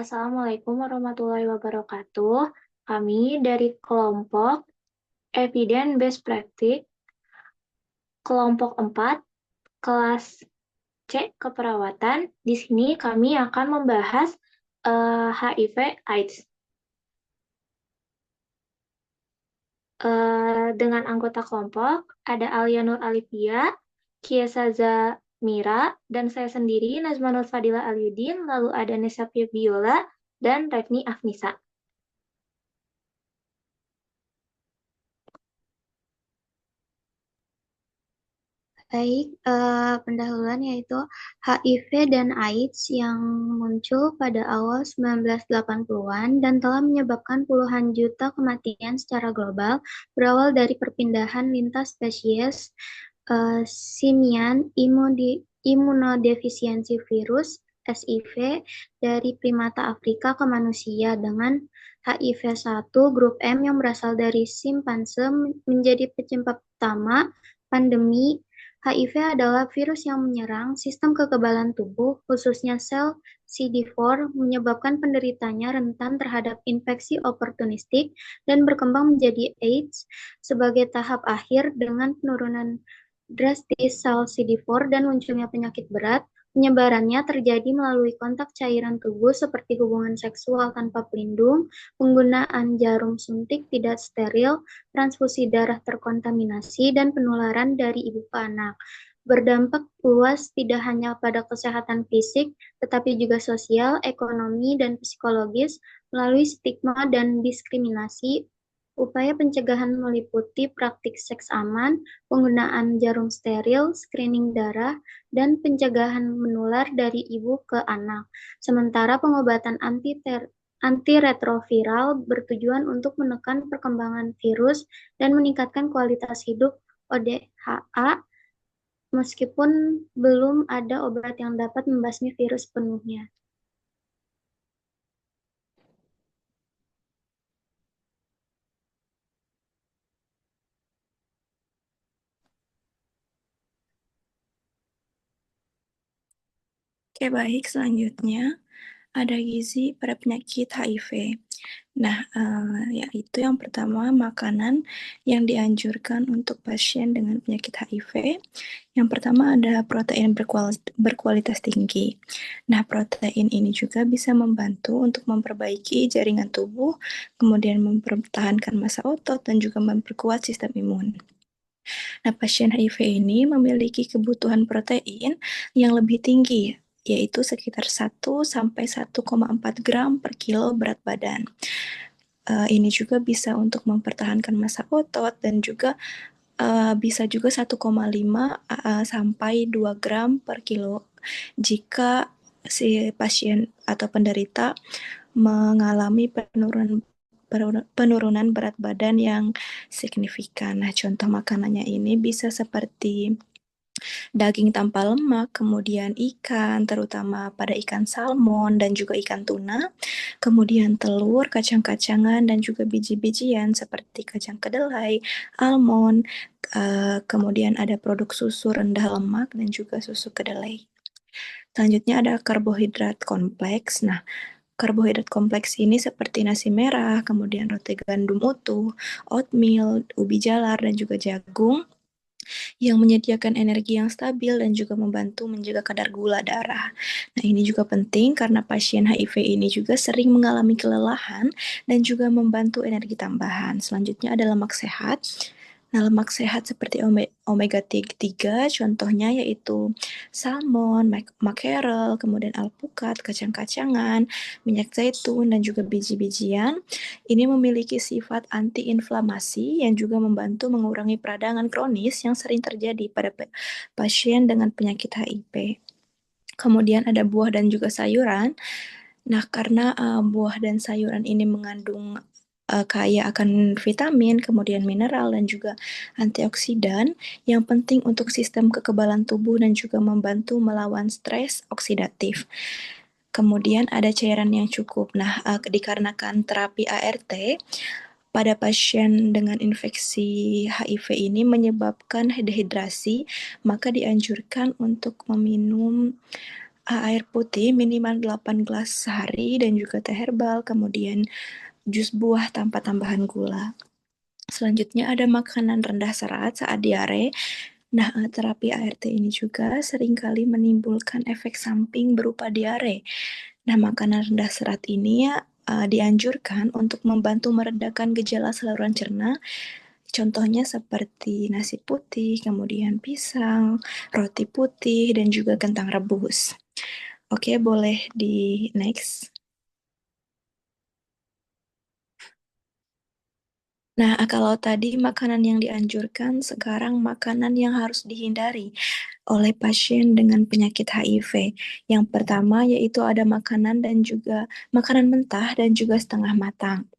Assalamualaikum warahmatullahi wabarakatuh. Kami dari kelompok Evidence Based Practice, kelompok 4, kelas C keperawatan. Di sini kami akan membahas HIV AIDS. Dengan anggota kelompok ada Alia Nur Alifia, Kiesaza Mira, dan saya sendiri Nazma Nur Fadila Aliuddin, lalu ada Nesa Biola, dan Revni Afnisa. Baik, pendahuluan yaitu HIV dan AIDS yang muncul pada awal 1980-an dan telah menyebabkan puluhan juta kematian secara global berawal dari perpindahan lintas spesies simian imunodefisiensi virus SIV dari primata Afrika ke manusia dengan HIV-1 grup M yang berasal dari simpanse menjadi penyebab utama pandemi. HIV adalah virus yang menyerang sistem kekebalan tubuh, khususnya sel CD4, menyebabkan penderitanya rentan terhadap infeksi oportunistik dan berkembang menjadi AIDS sebagai tahap akhir dengan penurunan drastis sel CD4 dan munculnya penyakit berat. Penyebarannya terjadi melalui kontak cairan tubuh seperti hubungan seksual tanpa pelindung, penggunaan jarum suntik tidak steril, transfusi darah terkontaminasi, dan penularan dari ibu ke anak. Berdampak luas tidak hanya pada kesehatan fisik, tetapi juga sosial, ekonomi, dan psikologis melalui stigma dan diskriminasi. Upaya pencegahan meliputi praktik seks aman, penggunaan jarum steril, screening darah, dan pencegahan menular dari ibu ke anak. Sementara pengobatan antiretroviral bertujuan untuk menekan perkembangan virus dan meningkatkan kualitas hidup ODHA, meskipun belum ada obat yang dapat membasmi virus penuhnya. Oke, baik. Selanjutnya ada gizi pada penyakit HIV. Nah, yaitu yang pertama makanan yang dianjurkan untuk pasien dengan penyakit HIV. Yang pertama ada protein berkualitas tinggi. Nah, protein ini juga bisa membantu untuk memperbaiki jaringan tubuh, kemudian mempertahankan massa otot, dan juga memperkuat sistem imun. Nah, pasien HIV ini memiliki kebutuhan protein yang lebih tinggi, yaitu sekitar 1 sampai 1,4 gram per kilo berat badan. Ini juga bisa untuk mempertahankan massa otot dan juga bisa juga 1,5 sampai 2 gram per kilo jika si pasien atau penderita mengalami penurunan berat badan yang signifikan. Nah, contoh makanannya ini bisa seperti daging tanpa lemak, kemudian ikan, terutama pada ikan salmon dan juga ikan tuna, kemudian telur, kacang-kacangan, dan juga biji-bijian seperti kacang kedelai, almond, kemudian ada produk susu rendah lemak dan juga susu kedelai. Selanjutnya ada karbohidrat kompleks. Nah, karbohidrat kompleks ini seperti nasi merah, kemudian roti gandum utuh, oatmeal, ubi jalar, dan juga jagung yang menyediakan energi yang stabil dan juga membantu menjaga kadar gula darah. Nah, ini juga penting karena pasien HIV ini juga sering mengalami kelelahan dan juga membantu energi tambahan. Selanjutnya ada lemak sehat. Nah, lemak sehat seperti omega 3, contohnya yaitu salmon, mackerel, kemudian alpukat, kacang-kacangan, minyak zaitun, dan juga biji-bijian. Ini memiliki sifat antiinflamasi yang juga membantu mengurangi peradangan kronis yang sering terjadi pada pasien dengan penyakit HIV. Kemudian ada buah dan juga sayuran. Nah, karena buah dan sayuran ini mengandung kaya akan vitamin, kemudian mineral, dan juga antioksidan yang penting untuk sistem kekebalan tubuh dan juga membantu melawan stres oksidatif. Kemudian ada cairan yang cukup. Nah, dikarenakan terapi ART pada pasien dengan infeksi HIV ini menyebabkan dehidrasi, maka dianjurkan untuk meminum air putih minimal 8 gelas sehari dan juga teh herbal, kemudian jus buah tanpa tambahan gula. Selanjutnya ada makanan rendah serat saat diare. Nah, terapi ART ini juga seringkali menimbulkan efek samping berupa diare. Nah, makanan rendah serat ini dianjurkan untuk membantu meredakan gejala saluran cerna. Contohnya seperti nasi putih, kemudian pisang, roti putih, dan juga kentang rebus. Oke, boleh di next. Nah, kalau tadi makanan yang dianjurkan, sekarang makanan yang harus dihindari oleh pasien dengan penyakit HIV. Yang pertama yaitu ada makanan dan juga makanan mentah dan juga setengah matang.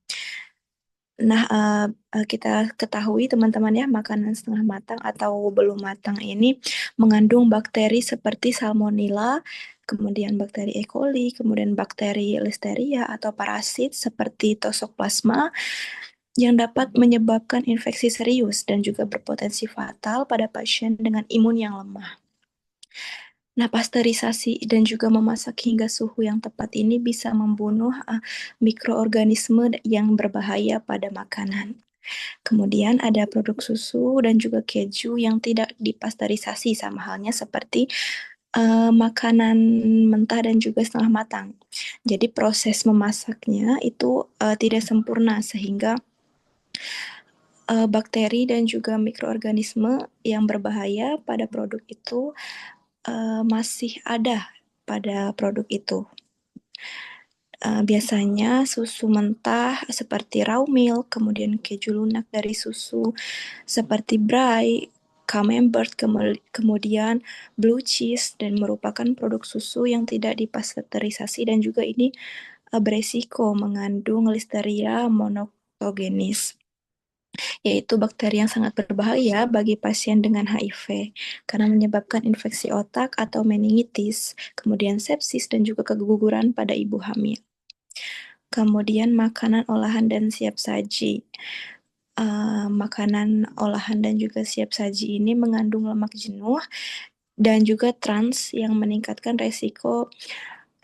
Nah, kita ketahui teman-teman ya, makanan setengah matang atau belum matang ini mengandung bakteri seperti Salmonella, kemudian bakteri E. coli, kemudian bakteri Listeria atau parasit seperti Toxoplasma yang dapat menyebabkan infeksi serius dan juga berpotensi fatal pada pasien dengan imun yang lemah. Nah, pasteurisasi dan juga memasak hingga suhu yang tepat ini bisa membunuh mikroorganisme yang berbahaya pada makanan. Kemudian ada produk susu dan juga keju yang tidak dipasteurisasi, sama halnya seperti makanan mentah dan juga setengah matang. Jadi proses memasaknya itu tidak sempurna sehingga bakteri dan juga mikroorganisme yang berbahaya pada produk itu masih ada pada produk itu. Biasanya susu mentah seperti raw milk, kemudian keju lunak dari susu seperti brie, camembert, kemudian blue cheese, dan merupakan produk susu yang tidak dipasteurisasi dan juga ini beresiko mengandung Listeria monotogenes, yaitu bakteri yang sangat berbahaya bagi pasien dengan HIV karena menyebabkan infeksi otak atau meningitis, kemudian sepsis dan juga keguguran pada ibu hamil. Kemudian makanan olahan dan siap saji. Makanan olahan dan juga siap saji ini mengandung lemak jenuh dan juga trans yang meningkatkan resiko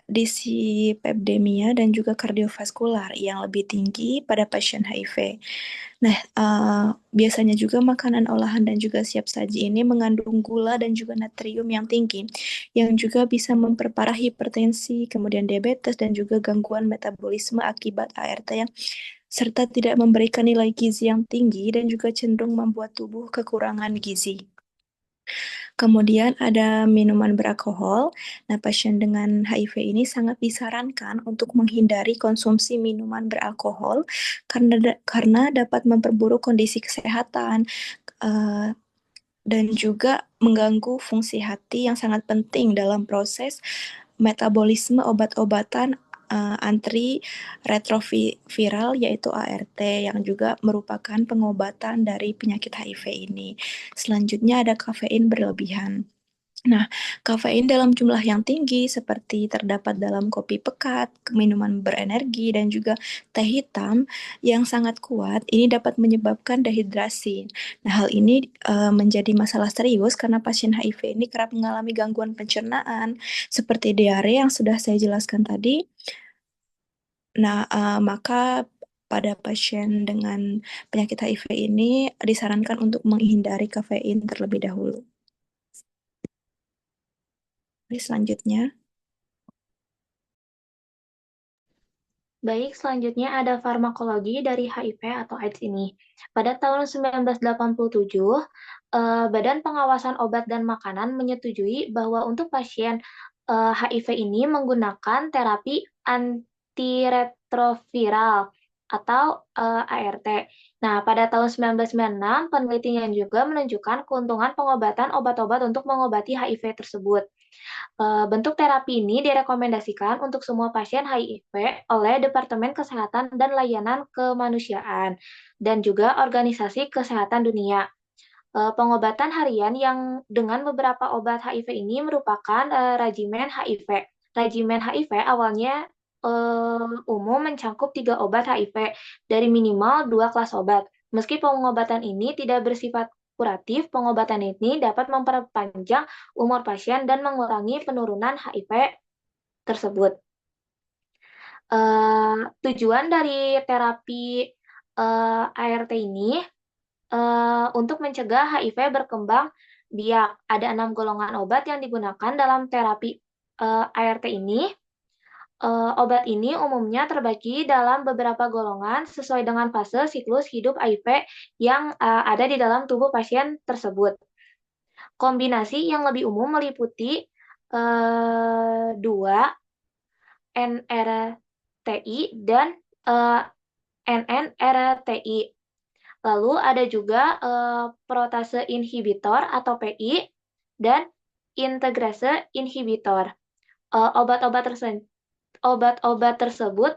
dislipidemia dan juga kardiovaskular yang lebih tinggi pada pasien HIV. Nah, biasanya juga makanan olahan dan juga siap saji ini mengandung gula dan juga natrium yang tinggi, yang juga bisa memperparah hipertensi, kemudian diabetes, dan juga gangguan metabolisme akibat ART yang serta tidak memberikan nilai gizi yang tinggi dan juga cenderung membuat tubuh kekurangan gizi. Kemudian ada minuman beralkohol. Nah, pasien dengan HIV ini sangat disarankan untuk menghindari konsumsi minuman beralkohol karena dapat memperburuk kondisi kesehatan dan juga mengganggu fungsi hati yang sangat penting dalam proses metabolisme obat-obatan antiretroviral yaitu ART yang juga merupakan pengobatan dari penyakit HIV ini. Selanjutnya ada kafein berlebihan. Nah, kafein dalam jumlah yang tinggi seperti terdapat dalam kopi pekat, minuman berenergi, dan juga teh hitam yang sangat kuat, ini dapat menyebabkan dehidrasi. Nah, hal ini menjadi masalah serius karena pasien HIV ini kerap mengalami gangguan pencernaan seperti diare yang sudah saya jelaskan tadi. Nah, maka pada pasien dengan penyakit HIV ini disarankan untuk menghindari kafein terlebih dahulu. Selanjutnya. Baik, selanjutnya ada farmakologi dari HIV atau AIDS ini. Pada tahun 1987, Badan Pengawasan Obat dan Makanan menyetujui bahwa untuk pasien HIV ini menggunakan terapi antiretroviral atau ART. Nah, pada tahun 1996, penelitian juga menunjukkan keuntungan pengobatan obat-obat untuk mengobati HIV tersebut. Bentuk terapi ini direkomendasikan untuk semua pasien HIV oleh Departemen Kesehatan dan Layanan Kemanusiaan dan juga Organisasi Kesehatan Dunia. Pengobatan harian yang dengan beberapa obat HIV ini merupakan regimen HIV. Regimen HIV awalnya umum mencakup 3 obat HIV dari minimal 2 kelas obat. Meski pengobatan ini tidak bersifat kuratif, pengobatan ini dapat memperpanjang umur pasien dan mengurangi penurunan HIV tersebut. Tujuan dari terapi ART ini untuk mencegah HIV berkembang biak. Ada 6 golongan obat yang digunakan dalam terapi ART ini. Obat ini umumnya terbagi dalam beberapa golongan sesuai dengan fase siklus hidup HIV yang ada di dalam tubuh pasien tersebut. Kombinasi yang lebih umum meliputi 2 NRTI dan NNRTI. Lalu ada juga protase inhibitor atau PI dan integrase inhibitor. Obat-obat tersebut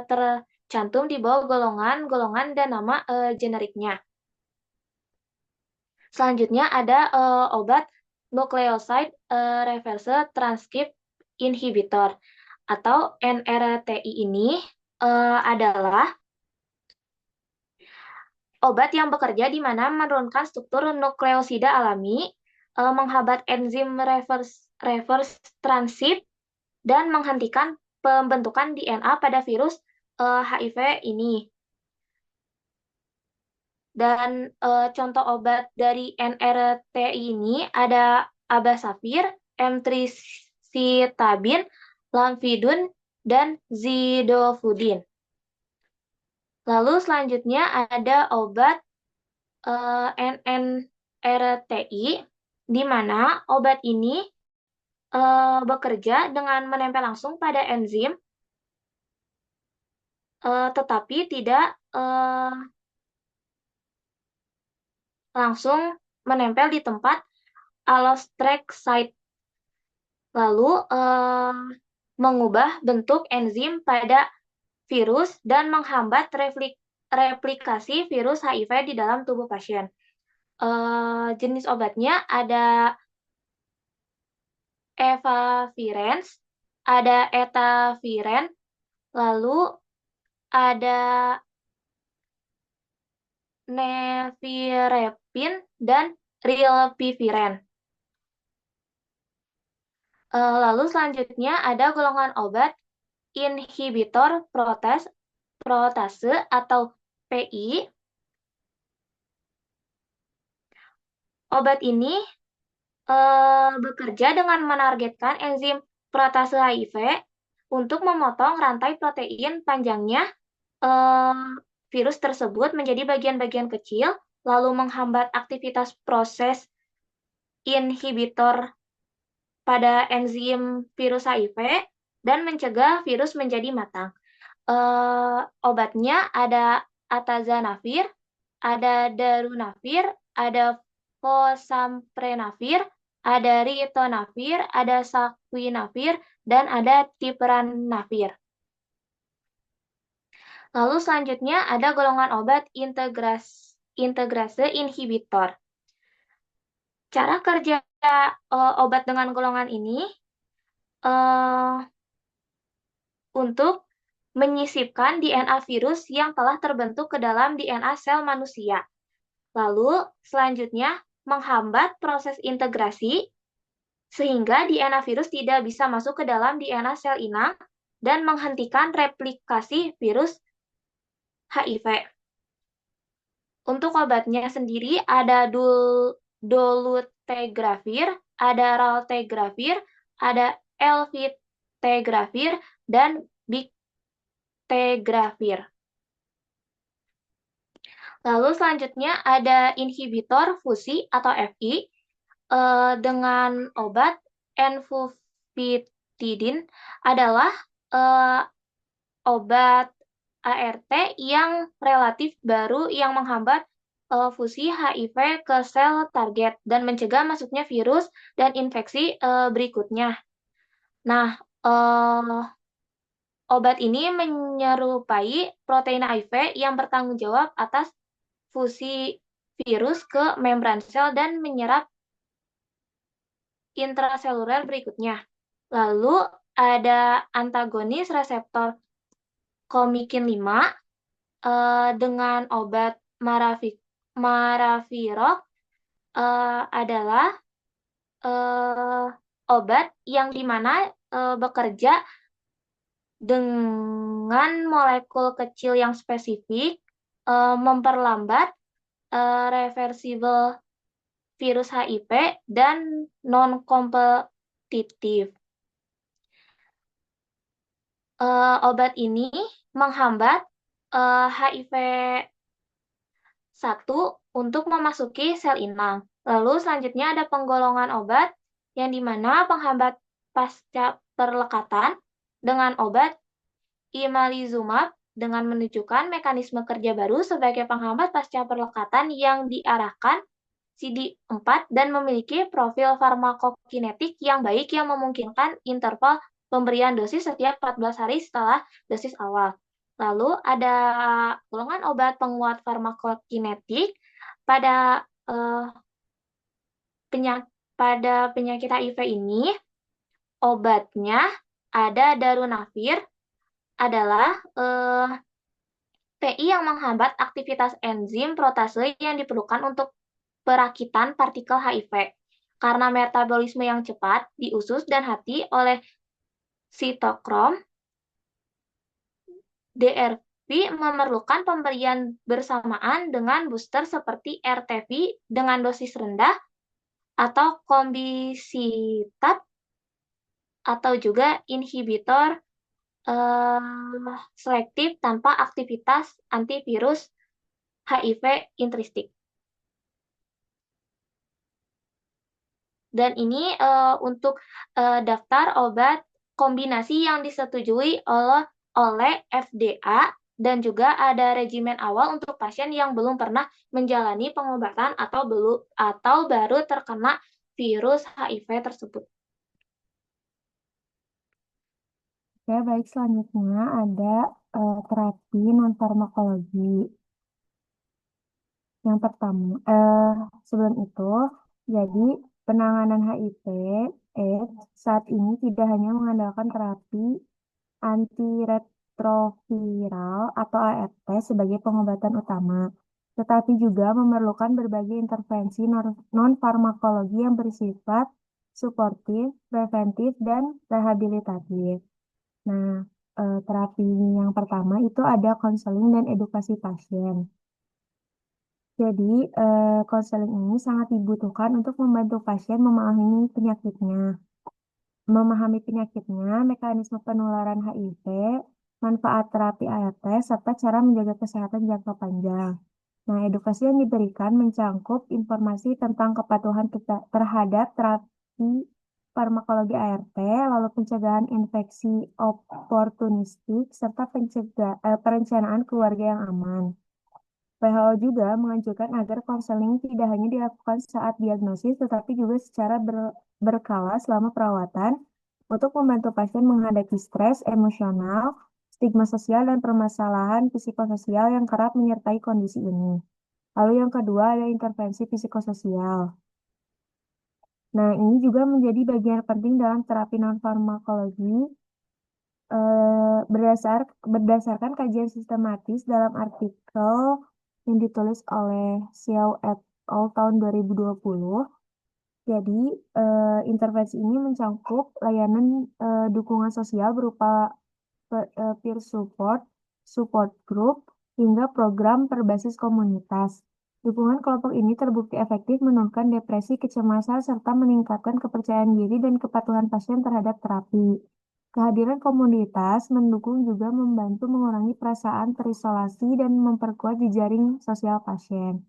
tercantum di bawah golongan-golongan dan nama generiknya. Selanjutnya ada obat nucleoside reverse transcript inhibitor atau NRTI ini adalah obat yang bekerja di mana menurunkan struktur nukleosida alami, menghambat enzim reverse transcript, dan menghentikan pembentukan DNA pada virus HIV ini. Dan contoh obat dari NRTI ini ada abasavir, emtricitabine, lamivudine, dan zidovudin. Lalu selanjutnya ada obat NNRTI, di mana obat ini bekerja dengan menempel langsung pada enzim, tetapi tidak langsung menempel di tempat allosterase site. Lalu mengubah bentuk enzim pada virus dan menghambat replikasi virus HIV di dalam tubuh pasien. Jenis obatnya ada efavirenz, ada etaviren, lalu ada nevirapin, dan rilpiviren. Lalu selanjutnya ada golongan obat inhibitor protase atau PI. Obat ini bekerja dengan menargetkan enzim protase HIV untuk memotong rantai protein panjangnya virus tersebut menjadi bagian-bagian kecil, lalu menghambat aktivitas proses inhibitor pada enzim virus HIV dan mencegah virus menjadi matang. Obatnya ada atazanavir, ada darunavir, ada fosamprenavir, ada ritonavir, ada saquinavir, dan ada tipranavir. Lalu selanjutnya ada golongan obat integrase inhibitor. Cara kerja obat dengan golongan ini untuk menyisipkan DNA virus yang telah terbentuk ke dalam DNA sel manusia. Lalu selanjutnya menghambat proses integrasi sehingga DNA virus tidak bisa masuk ke dalam DNA sel inang dan menghentikan replikasi virus HIV. Untuk obatnya sendiri ada dolutegravir, ada raltegravir, ada elvitegravir, dan bictegravir. Lalu selanjutnya ada inhibitor fusi atau FI dengan obat enfuvitidin adalah obat ART yang relatif baru yang menghambat fusi HIV ke sel target dan mencegah masuknya virus dan infeksi berikutnya. Nah, obat ini menyerupai protein HIV yang bertanggung jawab atas fusi virus ke membran sel dan menyerap intraseluler berikutnya. Lalu ada antagonis reseptor komikin 5 dengan obat maraviroc adalah obat yang dimana bekerja dengan molekul kecil yang spesifik, memperlambat reversible virus HIV dan non-kompetitif. Obat ini menghambat HIV 1 untuk memasuki sel inang. Lalu selanjutnya ada penggolongan obat yang dimana penghambat pasca perlekatan dengan obat imalizumab dengan menunjukkan mekanisme kerja baru sebagai penghambat pasca perlekatan yang diarahkan CD4 dan memiliki profil farmakokinetik yang baik yang memungkinkan interval pemberian dosis setiap 14 hari setelah dosis awal. Lalu ada golongan obat penguat farmakokinetik pada penyakit HIV ini. Obatnya ada darunavir, adalah PI yang menghambat aktivitas enzim protase yang diperlukan untuk perakitan partikel HIV. Karena metabolisme yang cepat di usus dan hati oleh sitokrom, DRV memerlukan pemberian bersamaan dengan booster seperti RTV dengan dosis rendah atau kombisitab atau juga inhibitor selektif tanpa aktivitas antivirus HIV intristik. Dan ini untuk daftar obat kombinasi yang disetujui oleh FDA dan juga ada regimen awal untuk pasien yang belum pernah menjalani pengobatan atau baru terkena virus HIV tersebut. Oke, baik, selanjutnya ada terapi non-farmakologi. Yang pertama, sebelum itu, jadi penanganan HIV/AIDS saat ini tidak hanya mengandalkan terapi antiretroviral atau ART sebagai pengobatan utama, tetapi juga memerlukan berbagai intervensi non-farmakologi yang bersifat suportif, preventif, dan rehabilitatif. Nah, terapi yang pertama itu ada konseling dan edukasi pasien. Jadi, konseling ini sangat dibutuhkan untuk membantu pasien memahami penyakitnya, mekanisme penularan HIV, manfaat terapi ART, serta cara menjaga kesehatan jangka panjang. Nah, edukasi yang diberikan mencangkup informasi tentang kepatuhan terhadap terapi farmakologi ART, lalu pencegahan infeksi oportunistik, serta perencanaan keluarga yang aman. WHO juga menganjurkan agar konseling tidak hanya dilakukan saat diagnosis, tetapi juga secara berkala selama perawatan untuk membantu pasien menghadapi stres emosional, stigma sosial, dan permasalahan psikososial yang kerap menyertai kondisi ini. Lalu yang kedua ada intervensi psikososial. Nah, ini juga menjadi bagian penting dalam terapi non-farmakologi. Berdasarkan kajian sistematis dalam artikel yang ditulis oleh Xiao et al. Tahun 2020. Jadi, intervensi ini mencangkup layanan dukungan sosial berupa peer support group, hingga program berbasis komunitas. Dukungan kelompok ini terbukti efektif menurunkan depresi, kecemasan, serta meningkatkan kepercayaan diri dan kepatuhan pasien terhadap terapi. Kehadiran komunitas mendukung juga membantu mengurangi perasaan terisolasi dan memperkuat jejaring sosial pasien.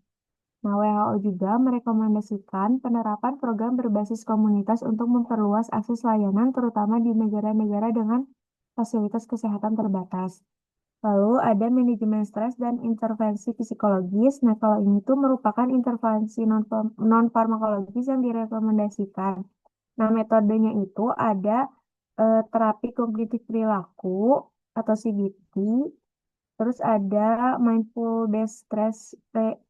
Nah, WHO juga merekomendasikan penerapan program berbasis komunitas untuk memperluas akses layanan, terutama di negara-negara dengan fasilitas kesehatan terbatas. Lalu ada manajemen stres dan intervensi psikologis. Nah, kalau ini tuh merupakan intervensi non-farmakologis yang direkomendasikan. Nah, metodenya itu ada terapi kognitif perilaku atau CBT, terus ada mindful based stress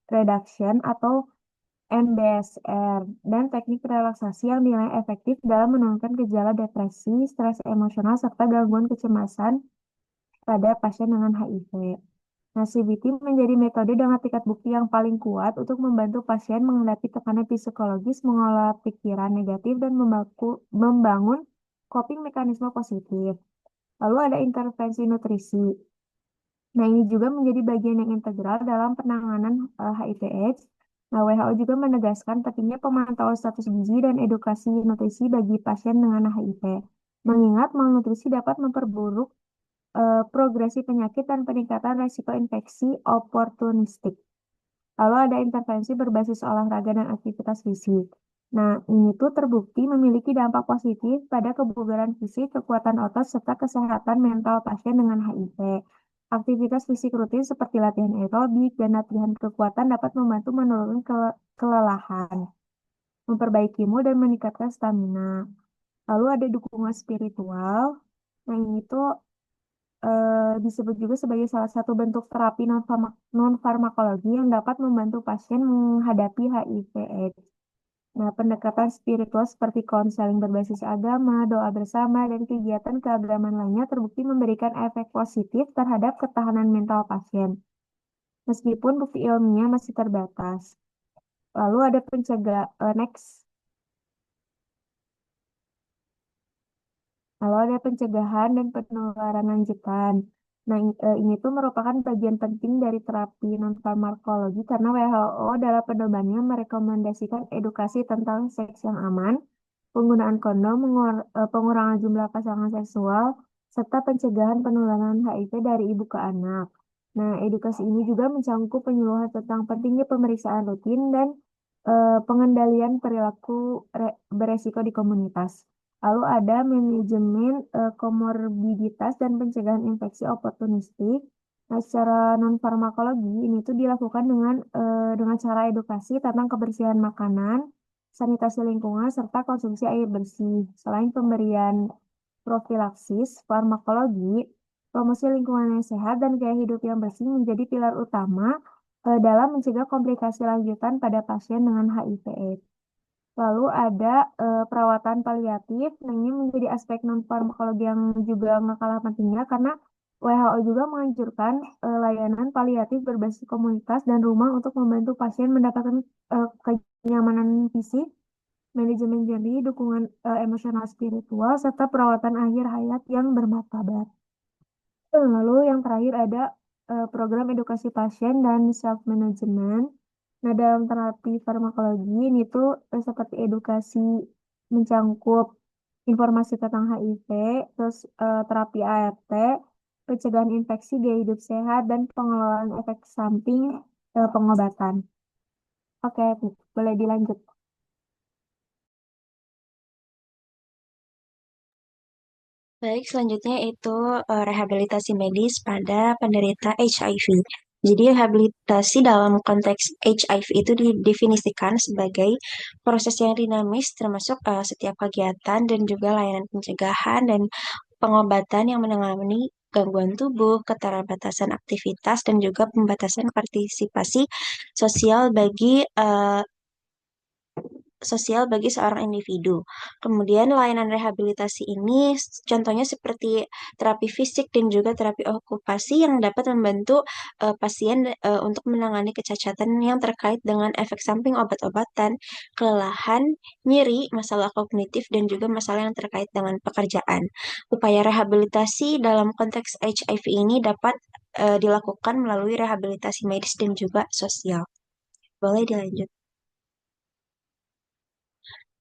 reduction atau MBSR, dan teknik relaksasi yang dinilai efektif dalam menurunkan gejala depresi, stres emosional, serta gangguan kecemasan pada pasien dengan HIV. Nah, CBT menjadi metode dengan tingkat bukti yang paling kuat untuk membantu pasien menghadapi tekanan psikologis, mengolah pikiran negatif, dan membangun coping mekanisme positif. Lalu ada intervensi nutrisi. Nah, ini juga menjadi bagian yang integral dalam penanganan HIV/AIDS. Nah, WHO juga menegaskan pentingnya pemantauan status gizi dan edukasi nutrisi bagi pasien dengan HIV. Mengingat malnutrisi dapat memperburuk progresi penyakit dan peningkatan resiko infeksi oportunistik. Lalu ada intervensi berbasis olahraga dan aktivitas fisik. Nah, ini tuh terbukti memiliki dampak positif pada kebugaran fisik, kekuatan otot, serta kesehatan mental pasien dengan HIV. Aktivitas fisik rutin seperti latihan aerobik dan latihan kekuatan dapat membantu menurunkan kelelahan, memperbaiki mood, dan meningkatkan stamina. Lalu ada dukungan spiritual. Nah, ini tuh disebut juga sebagai salah satu bentuk terapi non-farmakologi yang dapat membantu pasien menghadapi HIV/AIDS. Nah, pendekatan spiritual seperti konseling berbasis agama, doa bersama, dan kegiatan keagamaan lainnya terbukti memberikan efek positif terhadap ketahanan mental pasien, meskipun bukti ilmiah masih terbatas. Lalu ada Lalu ada pencegahan dan penularan lanjutan. Nah, ini tuh merupakan bagian penting dari terapi non-farmakologi karena WHO dalam pedomannya merekomendasikan edukasi tentang seks yang aman, penggunaan kondom, pengurangan jumlah pasangan seksual, serta pencegahan penularan HIV dari ibu ke anak. Nah, edukasi ini juga mencangkup penyuluhan tentang pentingnya pemeriksaan rutin dan pengendalian perilaku beresiko di komunitas. Lalu ada manajemen komorbiditas dan pencegahan infeksi oportunistik. Nah, secara non-farmakologi ini tuh dilakukan dengan cara edukasi tentang kebersihan makanan, sanitasi lingkungan, serta konsumsi air bersih. Selain pemberian profilaksis, farmakologi, promosi lingkungan yang sehat, dan gaya hidup yang bersih menjadi pilar utama dalam mencegah komplikasi lanjutan pada pasien dengan HIV/AIDS. Lalu ada perawatan paliatif. Nah, ini menjadi aspek non-farmakologi yang juga nggak kalah pentingnya karena WHO juga menganjurkan layanan paliatif berbasis komunitas dan rumah untuk membantu pasien mendapatkan kenyamanan fisik, manajemen nyeri, dukungan emosional spiritual, serta perawatan akhir hayat yang bermartabat. Lalu yang terakhir ada program edukasi pasien dan self-management. Nah, dalam terapi farmakologi ini tuh seperti edukasi mencangkup informasi tentang HIV, terus terapi ART, pencegahan infeksi, gaya hidup sehat, dan pengelolaan efek samping pengobatan. Oke, boleh dilanjut. Baik, selanjutnya itu rehabilitasi medis pada penderita HIV. Jadi rehabilitasi dalam konteks HIV itu didefinisikan sebagai proses yang dinamis termasuk setiap kegiatan dan juga layanan pencegahan dan pengobatan yang menangani gangguan tubuh, keterbatasan aktivitas dan juga pembatasan partisipasi sosial bagi seorang individu. Kemudian layanan rehabilitasi ini contohnya seperti terapi fisik dan juga terapi okupasi yang dapat membantu pasien untuk menangani kecacatan yang terkait dengan efek samping obat-obatan, kelelahan, nyeri, masalah kognitif dan juga masalah yang terkait dengan pekerjaan. Upaya rehabilitasi dalam konteks HIV ini dapat dilakukan melalui rehabilitasi medis dan juga sosial. Boleh dilanjut.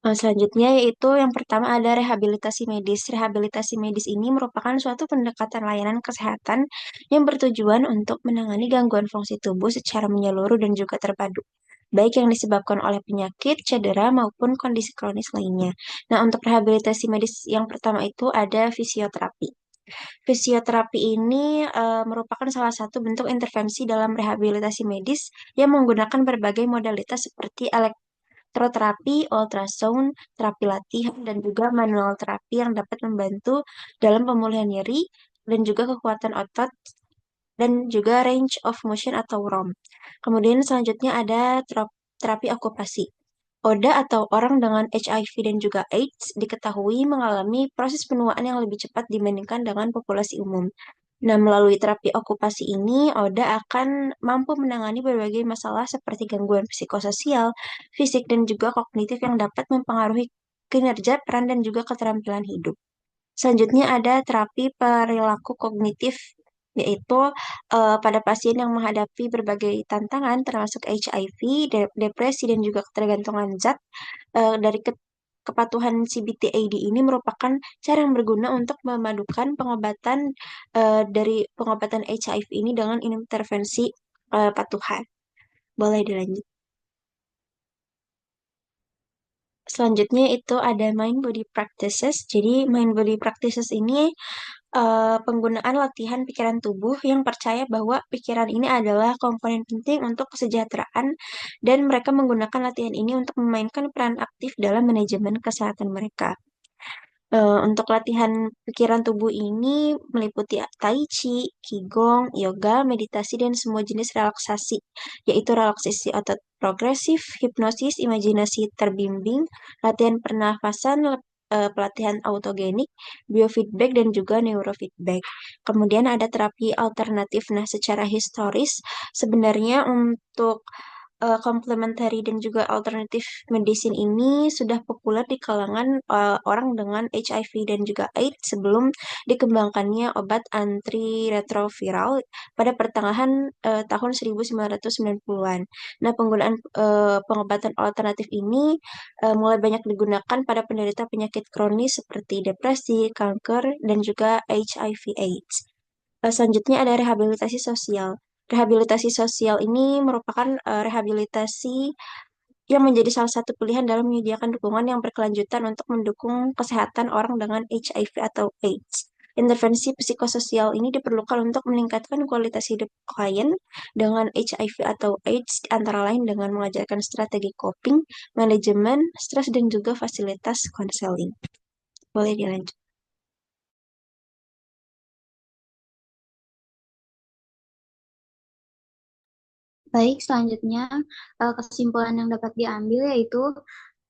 Selanjutnya yaitu yang pertama ada rehabilitasi medis. Rehabilitasi medis ini merupakan suatu pendekatan layanan kesehatan yang bertujuan untuk menangani gangguan fungsi tubuh secara menyeluruh dan juga terpadu, baik yang disebabkan oleh penyakit, cedera, maupun kondisi kronis lainnya. Nah, untuk rehabilitasi medis yang pertama itu ada fisioterapi. Fisioterapi ini merupakan salah satu bentuk intervensi dalam rehabilitasi medis yang menggunakan berbagai modalitas seperti elektroterapi, ultrasound, terapi latihan, dan juga manual terapi yang dapat membantu dalam pemulihan nyeri dan juga kekuatan otot dan juga range of motion atau ROM. Kemudian selanjutnya ada terapi okupasi. ODA atau orang dengan HIV dan juga AIDS diketahui mengalami proses penuaan yang lebih cepat dibandingkan dengan populasi umum. Nah, melalui terapi okupasi ini, Oda akan mampu menangani berbagai masalah seperti gangguan psikososial, fisik, dan juga kognitif yang dapat mempengaruhi kinerja, peran, dan juga keterampilan hidup. Selanjutnya ada terapi perilaku kognitif, yaitu pada pasien yang menghadapi berbagai tantangan termasuk HIV, depresi, dan juga ketergantungan zat. Dari kepatuhan CBT-AD ini merupakan cara yang berguna untuk memadukan pengobatan dari pengobatan HIV ini dengan intervensi patuhan. Boleh dilanjut. Selanjutnya itu ada mind body practices. Jadi mind body practices ini penggunaan latihan pikiran tubuh yang percaya bahwa pikiran ini adalah komponen penting untuk kesejahteraan dan mereka menggunakan latihan ini untuk memainkan peran aktif dalam manajemen kesehatan mereka. Untuk latihan pikiran tubuh ini meliputi Tai Chi, Qigong, yoga, meditasi, dan semua jenis relaksasi, yaitu relaksasi otot progresif, hipnosis, imajinasi terbimbing, latihan pernafasan, pelatihan autogenik, biofeedback, dan juga neurofeedback. Kemudian ada terapi alternatif. Nah, secara historis, sebenarnya untuk complementary dan juga alternatif medicine ini sudah populer di kalangan orang dengan HIV dan juga AIDS sebelum dikembangkannya obat antiretroviral pada pertengahan tahun 1990-an. Nah, penggunaan pengobatan alternatif ini mulai banyak digunakan pada penderita penyakit kronis seperti depresi, kanker, dan juga HIV/AIDS. Selanjutnya ada rehabilitasi sosial. Rehabilitasi sosial ini merupakan rehabilitasi yang menjadi salah satu pilihan dalam menyediakan dukungan yang berkelanjutan untuk mendukung kesehatan orang dengan HIV atau AIDS. Intervensi psikososial ini diperlukan untuk meningkatkan kualitas hidup klien dengan HIV atau AIDS, antara lain dengan mengajarkan strategi coping, manajemen, stres, dan juga fasilitas konseling. Boleh dilanjut. Baik, selanjutnya kesimpulan yang dapat diambil yaitu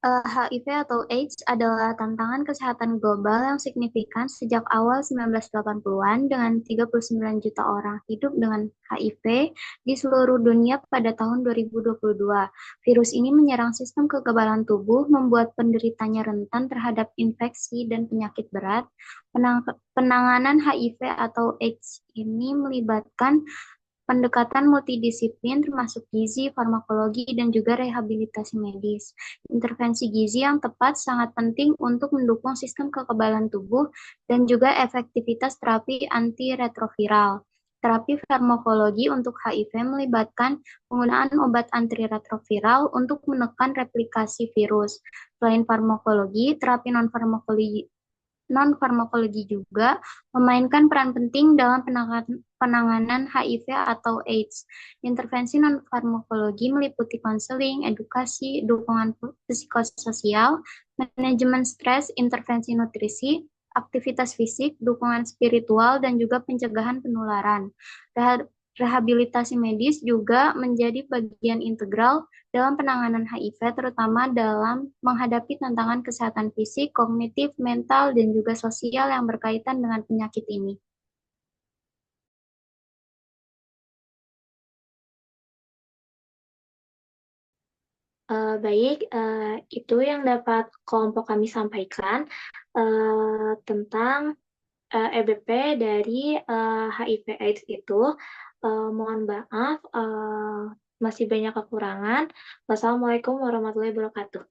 HIV atau AIDS adalah tantangan kesehatan global yang signifikan sejak awal 1980-an dengan 39 juta orang hidup dengan HIV di seluruh dunia pada tahun 2022. Virus ini menyerang sistem kekebalan tubuh, membuat penderitanya rentan terhadap infeksi dan penyakit berat. Penanganan HIV atau AIDS ini melibatkan pendekatan multidisiplin termasuk gizi, farmakologi, dan juga rehabilitasi medis. Intervensi gizi yang tepat sangat penting untuk mendukung sistem kekebalan tubuh dan juga efektivitas terapi antiretroviral. Terapi farmakologi untuk HIV melibatkan penggunaan obat antiretroviral untuk menekan replikasi virus. Selain farmakologi, terapi non-farmakologi juga memainkan peran penting dalam penanganan HIV atau AIDS. Intervensi non-farmakologi meliputi konseling, edukasi, dukungan psikososial, manajemen stres, intervensi nutrisi, aktivitas fisik, dukungan spiritual, dan juga pencegahan penularan. Rehabilitasi medis juga menjadi bagian integral dalam penanganan HIV, terutama dalam menghadapi tantangan kesehatan fisik, kognitif, mental, dan juga sosial yang berkaitan dengan penyakit ini. Baik, itu yang dapat kelompok kami sampaikan tentang EBP dari HIV/AIDS itu. Mohon maaf, masih banyak kekurangan. Wassalamualaikum warahmatullahi wabarakatuh.